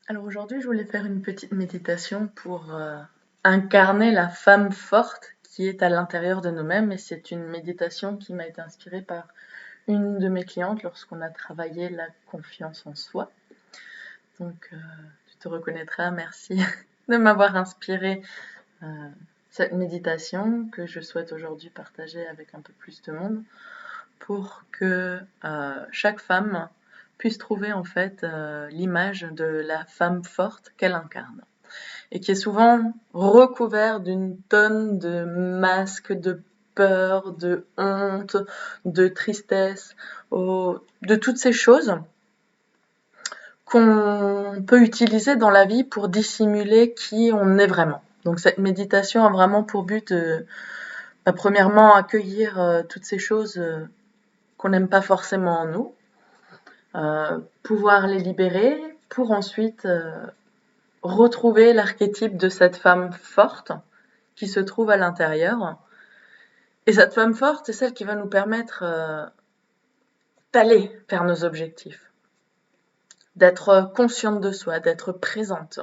Alors aujourd'hui, je voulais faire une petite méditation pour incarner la femme forte qui est à l'intérieur de nous-mêmes. Et c'est une méditation qui m'a été inspirée par une de mes clientes lorsqu'on a travaillé la confiance en soi. Donc tu te reconnaîtras, merci de m'avoir inspiré cette méditation que je souhaite aujourd'hui partager avec un peu plus de monde pour que chaque femme puisse trouver en fait l'image de la femme forte qu'elle incarne et qui est souvent recouvert d'une tonne de masques, de peur, de honte, de tristesse, de toutes ces choses qu'on peut utiliser dans la vie pour dissimuler qui on est vraiment. Donc cette méditation a vraiment pour but de, premièrement, accueillir toutes ces choses qu'on n'aime pas forcément en nous, pouvoir les libérer pour ensuite retrouver l'archétype de cette femme forte qui se trouve à l'intérieur. Et cette femme forte, c'est celle qui va nous permettre d'aller vers nos objectifs, d'être consciente de soi, d'être présente,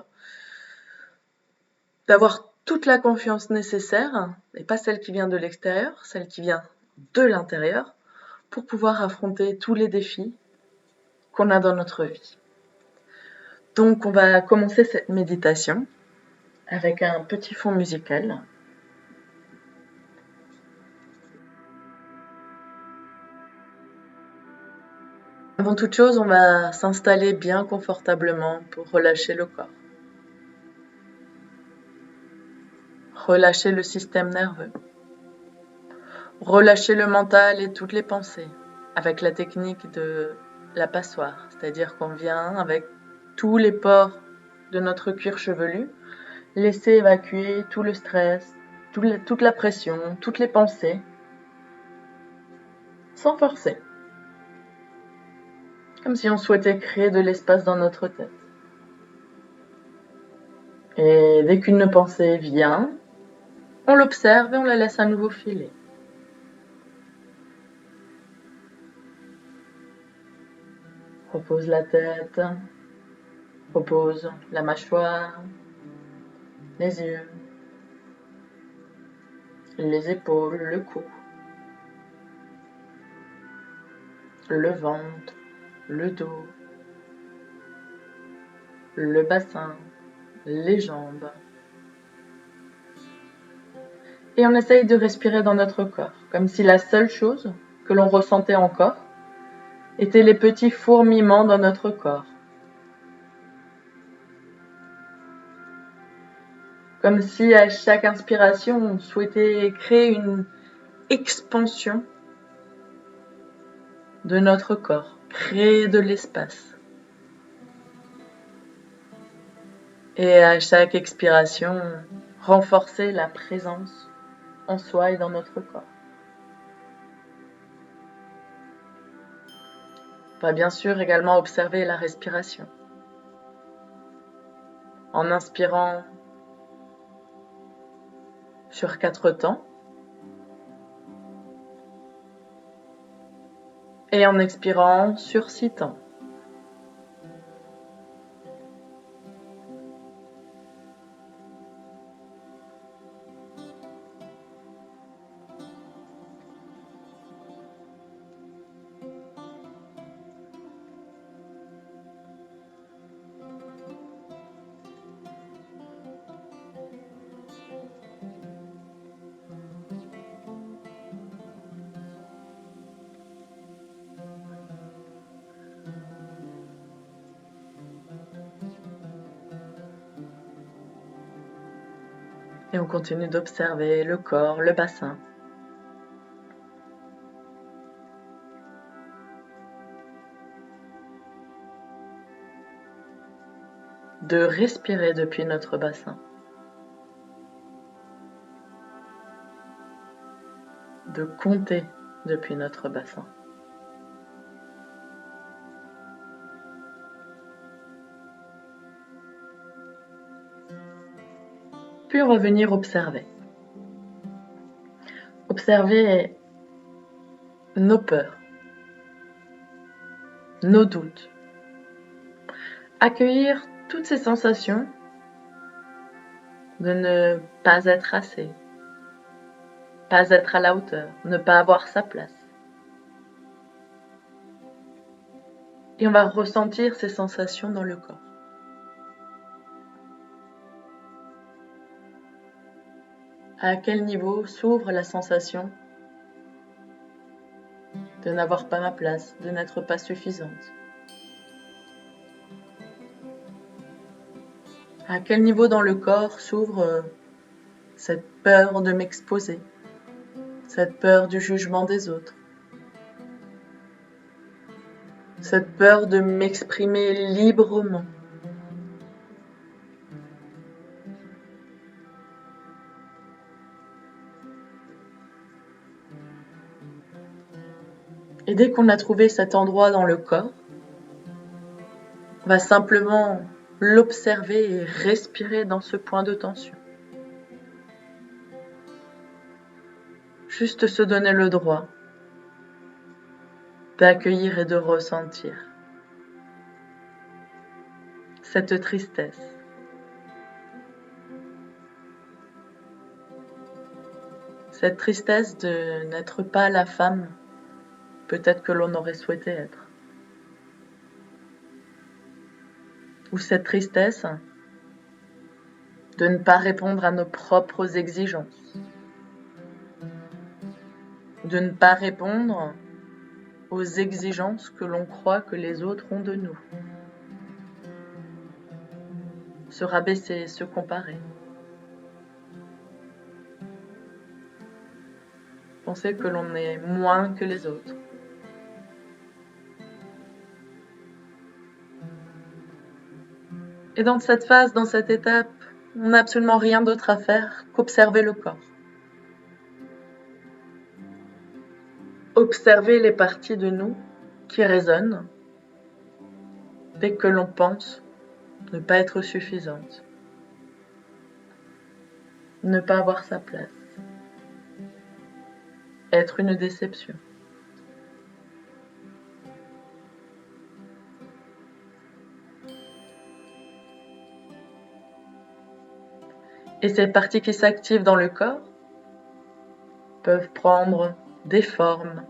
d'avoir toute la confiance nécessaire, et pas celle qui vient de l'extérieur, celle qui vient de l'intérieur, pour pouvoir affronter tous les défis qu'on a dans notre vie. Donc on va commencer cette méditation avec un petit fond musical. Avant toute chose, on va s'installer bien confortablement pour relâcher le corps. Relâcher le système nerveux. Relâcher le mental et toutes les pensées avec la technique de la passoire, c'est-à-dire qu'on vient avec tous les pores de notre cuir chevelu, laisser évacuer tout le stress, toute la pression, toutes les pensées, sans forcer. Comme si on souhaitait créer de l'espace dans notre tête. Et dès qu'une pensée vient, on l'observe et on la laisse à nouveau filer. Repose la tête, repose la mâchoire, les yeux, les épaules, le cou, le ventre, le dos, le bassin, les jambes. Et on essaye de respirer dans notre corps, comme si la seule chose que l'on ressentait encore étaient les petits fourmillements dans notre corps. Comme si à chaque inspiration, on souhaitait créer une expansion de notre corps, créer de l'espace. Et à chaque expiration, renforcer la présence en soi et dans notre corps. On va bien sûr également observer la respiration. En inspirant sur 4 temps et en expirant sur 6 temps. Et on continue d'observer le corps, le bassin. De respirer depuis notre bassin. De compter depuis notre bassin. Puis on va venir observer. Observer nos peurs, nos doutes. Accueillir toutes ces sensations de ne pas être assez, pas être à la hauteur, ne pas avoir sa place. Et on va ressentir ces sensations dans le corps. À quel niveau s'ouvre la sensation de n'avoir pas ma place, de n'être pas suffisante? À quel niveau dans le corps s'ouvre cette peur de m'exposer, cette peur du jugement des autres, cette peur de m'exprimer librement? Et dès qu'on a trouvé cet endroit dans le corps, on va simplement l'observer et respirer dans ce point de tension. Juste se donner le droit d'accueillir et de ressentir cette tristesse. Cette tristesse de n'être pas la femme peut-être que l'on aurait souhaité être. Ou cette tristesse de ne pas répondre à nos propres exigences. De ne pas répondre aux exigences que l'on croit que les autres ont de nous. Se rabaisser, se comparer. Penser que l'on est moins que les autres. Et dans cette phase, dans cette étape, on n'a absolument rien d'autre à faire qu'observer le corps. Observer les parties de nous qui résonnent dès que l'on pense ne pas être suffisante, ne pas avoir sa place, être une déception. Et ces parties qui s'activent dans le corps peuvent prendre des formes,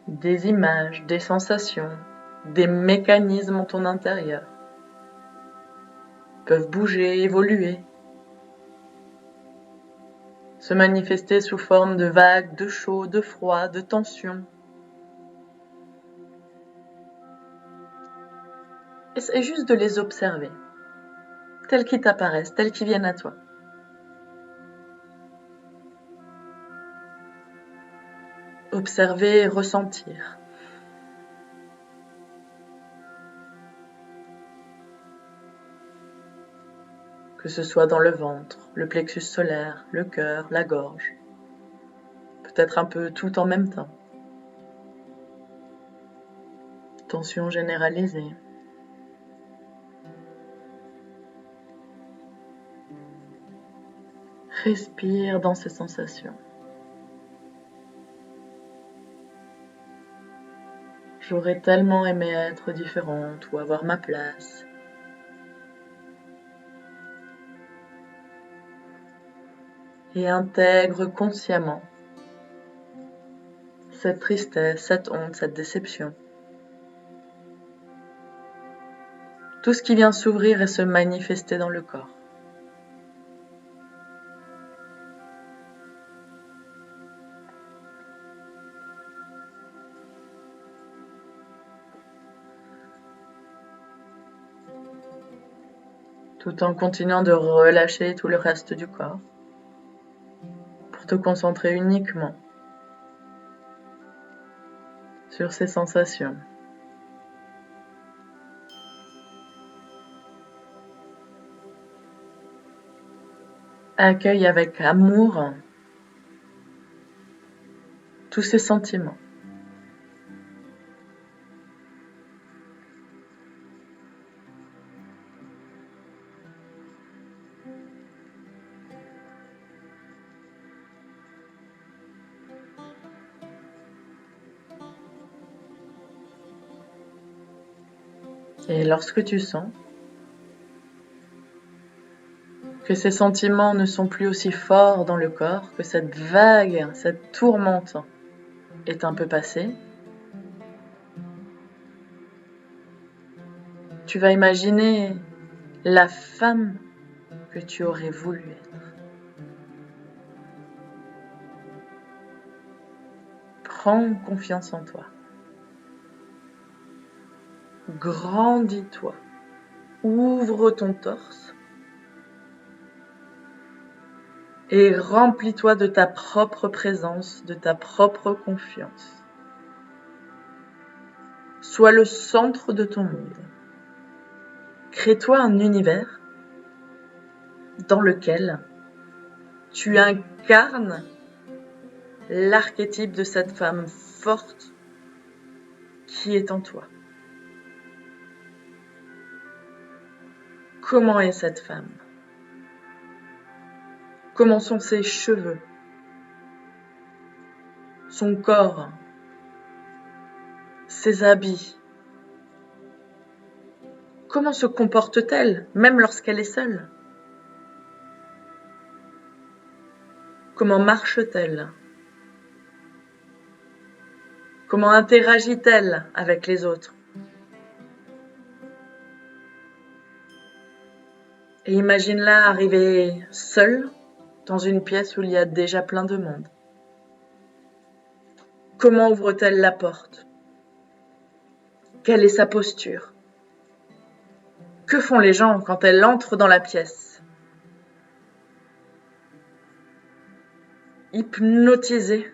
des images, des sensations, des mécanismes en ton intérieur, peuvent bouger, évoluer, se manifester sous forme de vagues, de chaud, de froid, de tension. Essaie juste de les observer, telles qu'ils t'apparaissent, telles qu'ils viennent à toi. Observer et ressentir. Que ce soit dans le ventre, le plexus solaire, le cœur, la gorge. Peut-être un peu tout en même temps. Tension généralisée. Respire dans ces sensations. J'aurais tellement aimé être différente ou avoir ma place. Et intègre consciemment cette tristesse, cette honte, cette déception. Tout ce qui vient s'ouvrir et se manifester dans le corps. Tout en continuant de relâcher tout le reste du corps pour te concentrer uniquement sur ces sensations. Accueille avec amour tous ces sentiments. Et lorsque tu sens que ces sentiments ne sont plus aussi forts dans le corps, que cette vague, cette tourmente est un peu passée, tu vas imaginer la femme que tu aurais voulu être. Prends confiance en toi. Grandis-toi. Ouvre ton torse et remplis-toi de ta propre présence, de ta propre confiance. Sois le centre de ton monde. Crée-toi un univers dans lequel tu incarnes l'archétype de cette femme forte qui est en toi. Comment est cette femme? Comment sont ses cheveux? Son corps? Ses habits? Comment se comporte-t-elle, même lorsqu'elle est seule? Comment marche-t-elle? Comment interagit-elle avec les autres? Et imagine-la arriver seule dans une pièce où il y a déjà plein de monde. Comment ouvre-t-elle la porte? Quelle est sa posture? Que font les gens quand elle entre dans la pièce? Hypnotisée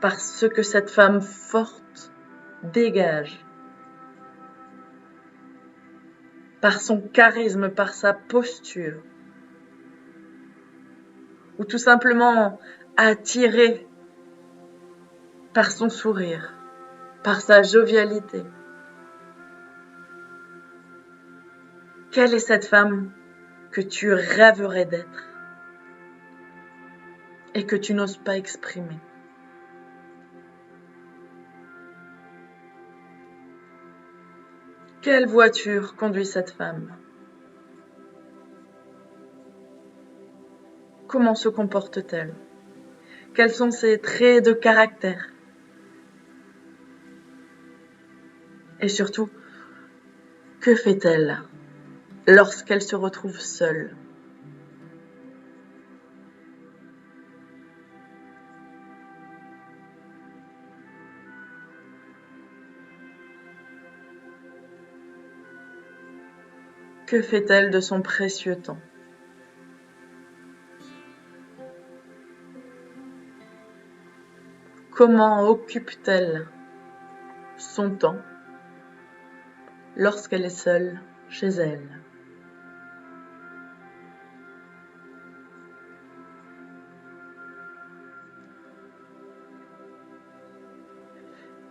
par ce que cette femme forte dégage, par son charisme, par sa posture, ou tout simplement attirée par son sourire, par sa jovialité. Quelle est cette femme que tu rêverais d'être et que tu n'oses pas exprimer? Quelle voiture conduit cette femme? Comment se comporte-t-elle? Quels sont ses traits de caractère? Et surtout, que fait-elle lorsqu'elle se retrouve seule? Que fait-elle de son précieux temps? Comment occupe-t-elle son temps lorsqu'elle est seule chez elle?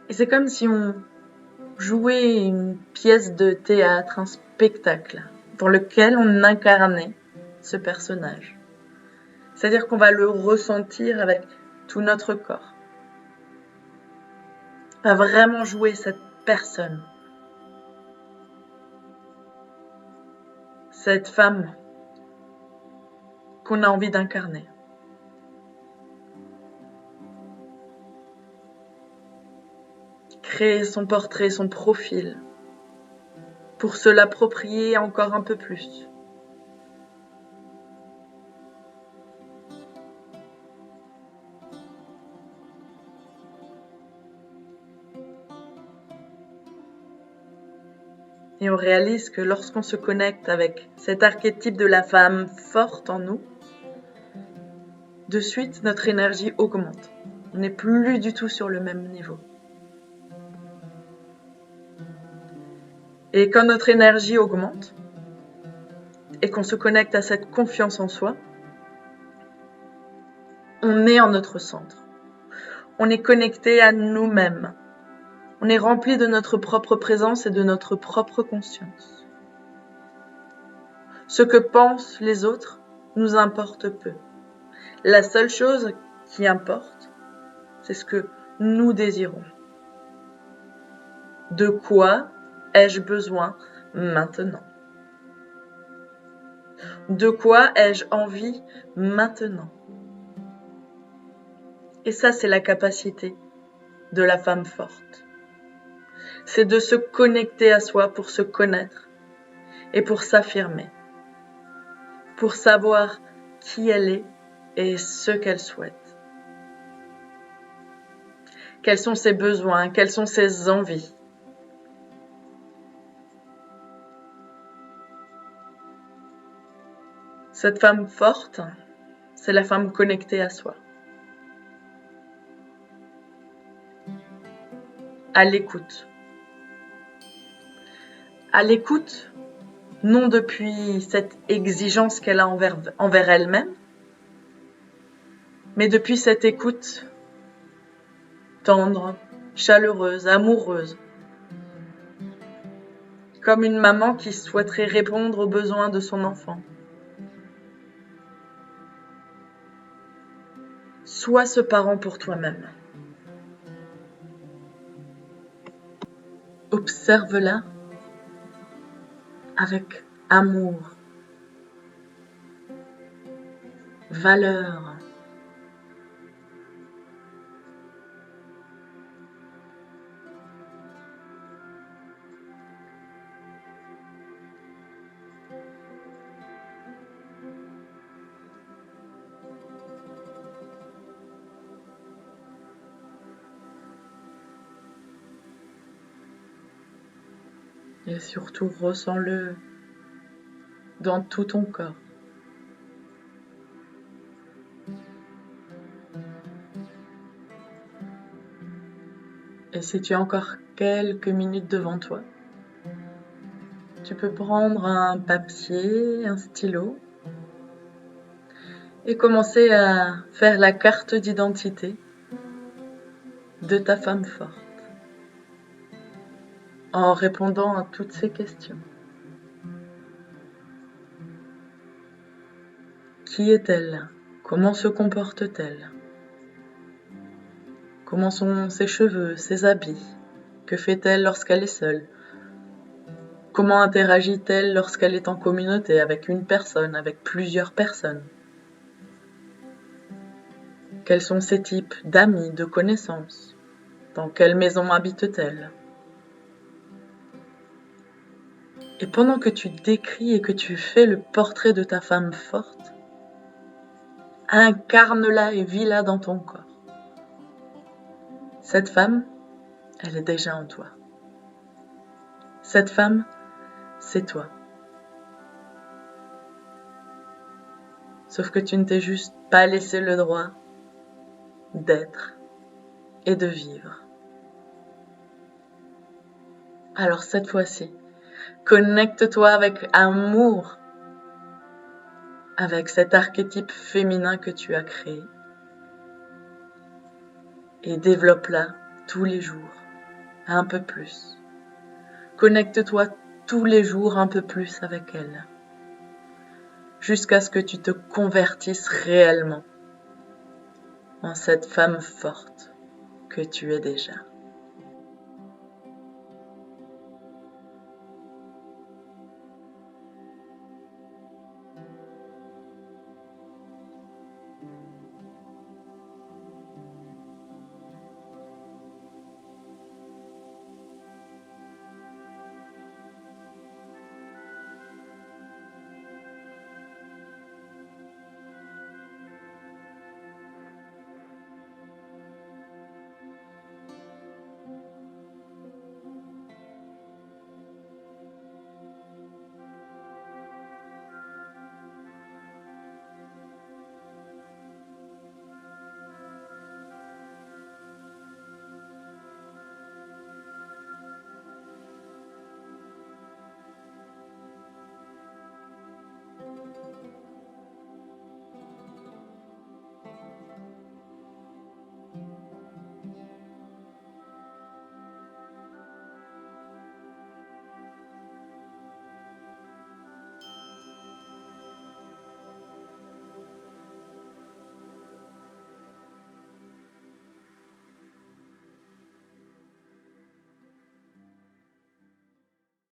Et c'est comme si on jouait une pièce de théâtre, un spectacle, dans lequel on incarnait ce personnage. C'est-à-dire qu'on va le ressentir avec tout notre corps. On va vraiment jouer cette personne. Cette femme qu'on a envie d'incarner. Créer son portrait, son profil, pour se l'approprier encore un peu plus. Et on réalise que lorsqu'on se connecte avec cet archétype de la femme forte en nous, de suite notre énergie augmente. On n'est plus du tout sur le même niveau. Et quand notre énergie augmente et qu'on se connecte à cette confiance en soi, on est en notre centre. On est connecté à nous-mêmes. On est rempli de notre propre présence et de notre propre conscience. Ce que pensent les autres nous importe peu. La seule chose qui importe, c'est ce que nous désirons. De quoi ai-je besoin maintenant? De quoi ai-je envie maintenant? Et ça, c'est la capacité de la femme forte. C'est de se connecter à soi pour se connaître et pour s'affirmer, pour savoir qui elle est et ce qu'elle souhaite. Quels sont ses besoins, quelles sont ses envies. Cette femme forte, c'est la femme connectée à soi. À l'écoute. À l'écoute, non depuis cette exigence qu'elle a envers elle-même, mais depuis cette écoute tendre, chaleureuse, amoureuse, comme une maman qui souhaiterait répondre aux besoins de son enfant. Sois ce parent pour toi-même. Observe-la avec amour, valeur. Et surtout, ressens-le dans tout ton corps. Et si tu as encore quelques minutes devant toi, tu peux prendre un papier, un stylo et commencer à faire la carte d'identité de ta femme forte en répondant à toutes ces questions. Qui est-elle? Comment se comporte-t-elle? Comment sont ses cheveux, ses habits? Que fait-elle lorsqu'elle est seule? Comment interagit-elle lorsqu'elle est en communauté avec une personne, avec plusieurs personnes? Quels sont ses types d'amis, de connaissances? Dans quelle maison habite-t-elle? Et pendant que tu décris et que tu fais le portrait de ta femme forte, incarne-la et vis-la dans ton corps. Cette femme, elle est déjà en toi. Cette femme, c'est toi. Sauf que tu ne t'es juste pas laissé le droit d'être et de vivre. Alors cette fois-ci, connecte-toi avec amour avec cet archétype féminin que tu as créé et développe-la tous les jours, un peu plus. Connecte-toi tous les jours un peu plus avec elle, jusqu'à ce que tu te convertisses réellement en cette femme forte que tu es déjà.